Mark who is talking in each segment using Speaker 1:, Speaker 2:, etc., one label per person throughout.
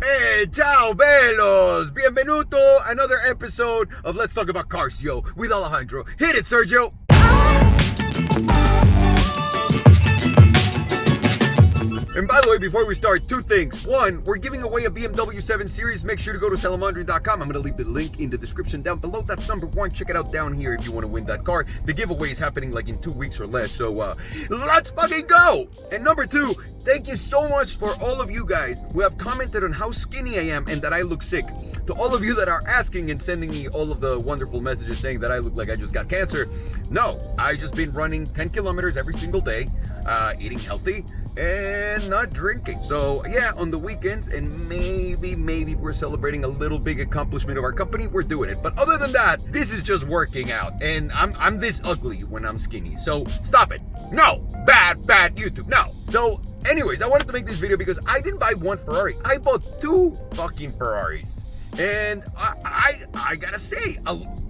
Speaker 1: Hey, ciao, bellos! Bienvenuto, another episode of Let's Talk About Cars, yo, with Alejandro. Hit it, Sergio! And by the way, before we start, two things. One, we're giving away a BMW 7 Series. Make sure to go to Salomondrin.com. I'm going to leave the link in the description down below. That's number one. Check it out down here if you want to win that car. The giveaway is happening like in 2 weeks or less. So let's fucking go! And number two, thank you so much for all of you guys who have commented on how skinny I am and that I look sick. To all of you that are asking and sending me all of the wonderful messages saying that I look like I just got cancer. No, I've just been running 10 kilometers every single day, eating healthy, and not drinking. So yeah, on the weekends, and maybe we're celebrating a little big accomplishment of our company, we're doing it. But other than that, this is just working out, and I'm this ugly when I'm skinny. So stop it. No, bad YouTube. No. So anyways, I wanted to make this video because I didn't buy one Ferrari. I bought two fucking Ferraris. And I gotta say,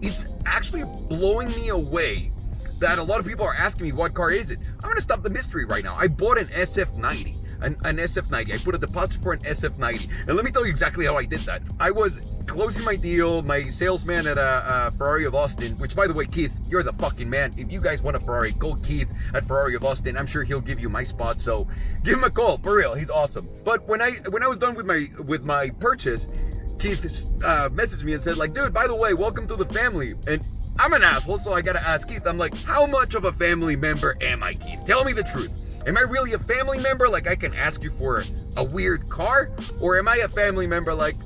Speaker 1: it's actually blowing me away that a lot of people are asking me, what car is it? I'm gonna stop the mystery right now. I bought an SF90, an SF90. I put a deposit for an SF90. And let me tell you exactly how I did that. I was closing my deal, my salesman at Ferrari of Austin, which by the way, Keith, you're the fucking man. If you guys want a Ferrari, go Keith at Ferrari of Austin. I'm sure he'll give you my spot, so give him a call, for real, he's awesome. But when I was done with my purchase, Keith messaged me and said, like, dude, by the way, welcome to the family. And I'm an asshole, so I gotta ask Keith. I'm like, how much of a family member am I, Keith? Tell me the truth. Am I really a family member? Like, I can ask you for a weird car? Or am I a family member like,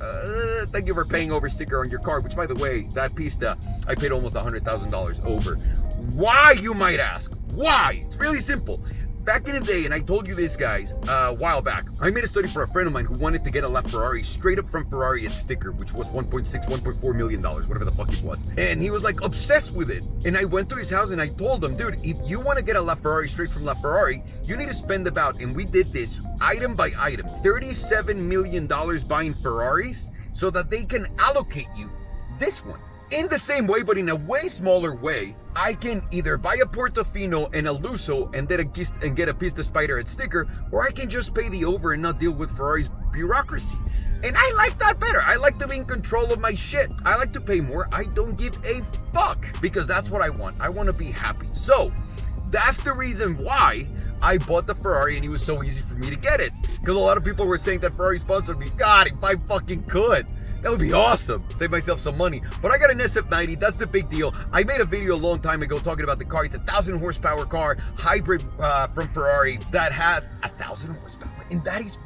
Speaker 1: thank you for paying over sticker on your car, which, by the way, that Pista, I paid almost $100,000 over. Why, you might ask? Why? It's really simple. Back in the day, and I told you this, guys, a while back, I made a study for a friend of mine who wanted to get a LaFerrari straight up from Ferrari at sticker, which was $1.4 million, whatever the fuck it was. And he was like obsessed with it. And I went to his house and I told him, dude, if you want to get a LaFerrari straight from LaFerrari, you need to spend about, and we did this item by item, $37 million buying Ferraris so that they can allocate you this one. In the same way, but in a way smaller way, I can either buy a Portofino and a Lusso and get a Pista Spider at sticker, or I can just pay the over and not deal with Ferrari's bureaucracy. And I like that better. I like to be in control of my shit. I like to pay more. I don't give a fuck because that's what I want. I want to be happy. So that's the reason why I bought the Ferrari, and it was so easy for me to get it. Because a lot of people were saying that Ferrari sponsored me. God, if I fucking could. That would be awesome. Save myself some money. But I got an SF90. That's the big deal. I made a video a long time ago talking about the car. It's a 1,000 horsepower car, hybrid from Ferrari that has 1,000 horsepower. And that is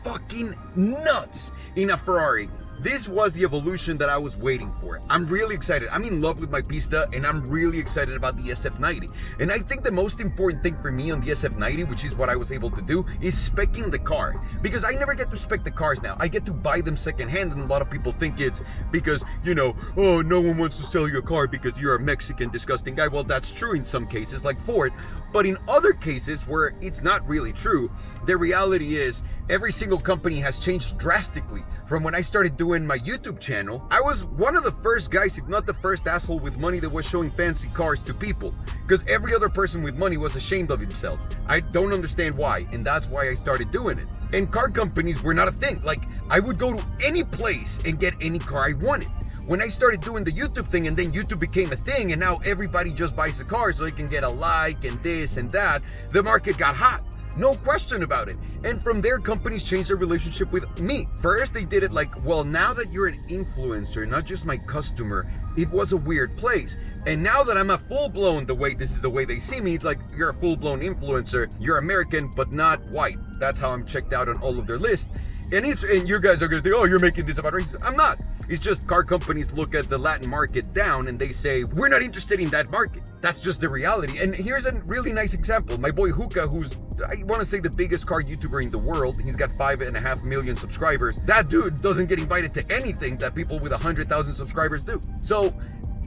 Speaker 1: fucking nuts in a Ferrari. This was the evolution that I was waiting for. I'm really excited. I'm in love with my Pista, and I'm really excited about the SF90. And I think the most important thing for me on the SF90, which is what I was able to do, is speccing the car. Because I never get to spec the cars now. I get to buy them secondhand, and a lot of people think it's because, you know, oh, no one wants to sell you a car because you're a Mexican disgusting guy. Well, that's true in some cases, like Ford. But in other cases where it's not really true, the reality is every single company has changed drastically. From when I started doing my YouTube channel, I was one of the first guys, if not the first asshole with money that was showing fancy cars to people. Because every other person with money was ashamed of himself. I don't understand why, and that's why I started doing it. And car companies were not a thing. Like, I would go to any place and get any car I wanted. When I started doing the YouTube thing, and then YouTube became a thing, and now everybody just buys a car so they can get a like and this and that, the market got hot. No question about it. And from there, companies changed their relationship with me. First, they did it like, well, now that you're an influencer, not just my customer, it was a weird place. And now that I'm a full-blown, this is the way they see me, it's like, you're a full-blown influencer, you're American, but not white. That's how I'm checked out on all of their lists. And you guys are gonna think, oh, you're making this about racism. I'm not. It's just car companies look at the Latin market down and they say, we're not interested in that market. That's just the reality. And here's a really nice example. My boy Hookah, who's, I want to say, the biggest car YouTuber in the world. He's got 5.5 million subscribers. That dude doesn't get invited to anything that people with 100,000 subscribers do. So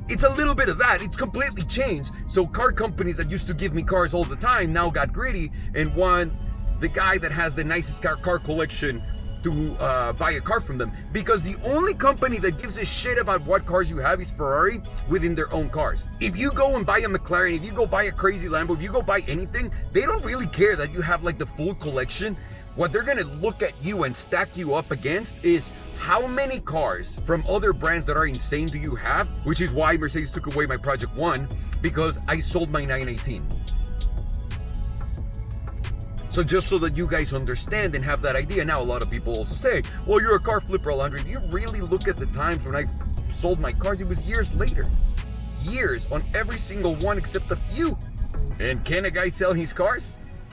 Speaker 1: it's a little bit of that. It's completely changed. So car companies that used to give me cars all the time now got greedy and want the guy that has the nicest car collection to buy a car from them, because the only company that gives a shit about what cars you have is Ferrari within their own cars. If you go and buy a McLaren, if you go buy a crazy Lambo, if you go buy anything, they don't really care that you have like the full collection what they're gonna look at you and stack you up against is how many cars from other brands that are insane do you have, which is why Mercedes took away my Project One, because I sold my 918. So just so that you guys understand and have that idea. Now, a lot of people also say, well, you're a car flipper, Alondra. You really look at the times when I sold my cars, it was years later. Years on every single one except a few. And can a guy sell his cars?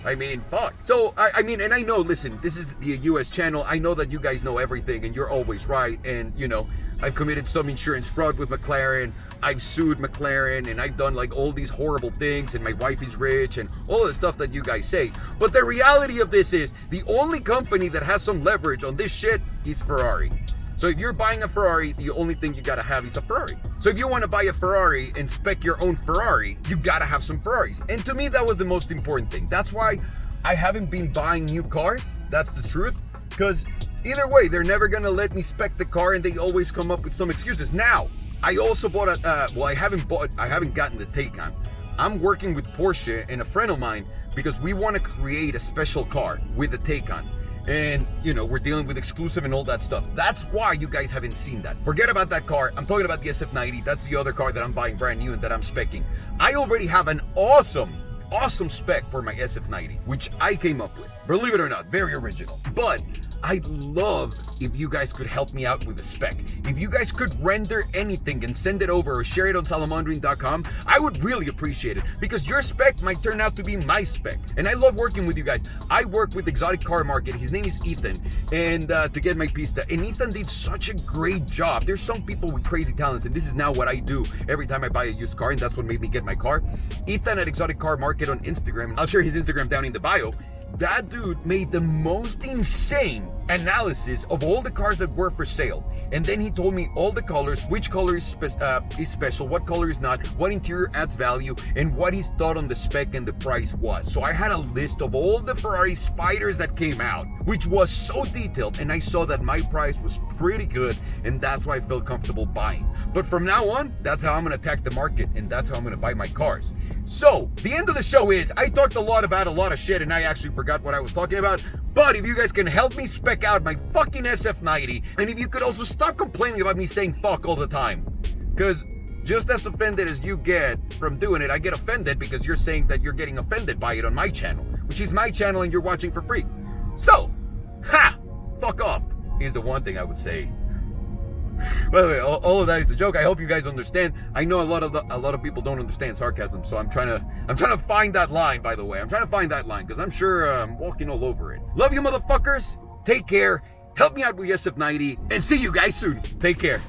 Speaker 1: I mean, fuck. So, I mean, and I know, listen, this is the US channel. I know that you guys know everything and you're always right. And, you know, I've committed some insurance fraud with McLaren. I've sued McLaren and I've done like all these horrible things and my wife is rich and all the stuff that you guys say. But the reality of this is the only company that has some leverage on this shit is Ferrari. So if you're buying a Ferrari, the only thing you gotta have is a Ferrari. So if you wanna buy a Ferrari and spec your own Ferrari, you gotta have some Ferraris. And to me, that was the most important thing. That's why I haven't been buying new cars. That's the truth. Because either way, they're never gonna let me spec the car and they always come up with some excuses. Now, I also bought I haven't gotten the Taycan. I'm working with Porsche and a friend of mine because we wanna create a special car with the Taycan. And, you know, we're dealing with exclusive and all that stuff. That's why you guys haven't seen that. Forget about that car. I'm talking about the SF90. That's the other car that I'm buying brand new and that I'm speccing. I already have an awesome spec for my SF90, which I came up with. Believe it or not, very original. But I'd love if you guys could help me out with a spec. If you guys could render anything and send it over or share it on Salomondrin.com, I would really appreciate it because your spec might turn out to be my spec. And I love working with you guys. I work with Exotic Car Market. His name is Ethan, and to get my pista. And Ethan did such a great job. There's some people with crazy talents, and this is now what I do every time I buy a used car, and that's what made me get my car. Ethan at Exotic Car Market on Instagram. I'll share his Instagram down in the bio. That dude made the most insane analysis of all the cars that were for sale. And then he told me all the colors, which color is special, what color is not, what interior adds value, and what his thought on the spec and the price was. So I had a list of all the Ferrari Spiders that came out, which was so detailed, and I saw that my price was pretty good, and that's why I felt comfortable buying. But from now on, that's how I'm gonna attack the market, and that's how I'm gonna buy my cars. So, the end of the show is, I talked a lot about a lot of shit and I actually forgot what I was talking about, but if you guys can help me spec out my fucking SF90, and if you could also stop complaining about me saying fuck all the time, because just as offended as you get from doing it, I get offended because you're saying that you're getting offended by it on my channel, which is my channel and you're watching for free. So, fuck off is the one thing I would say. By the way, all of that is a joke. I hope you guys understand. I know a lot of people don't understand sarcasm, so I'm trying to find that line. By the way, I'm trying to find that line because I'm sure I'm walking all over it. Love you, motherfuckers. Take care. Help me out with SF90, and see you guys soon. Take care.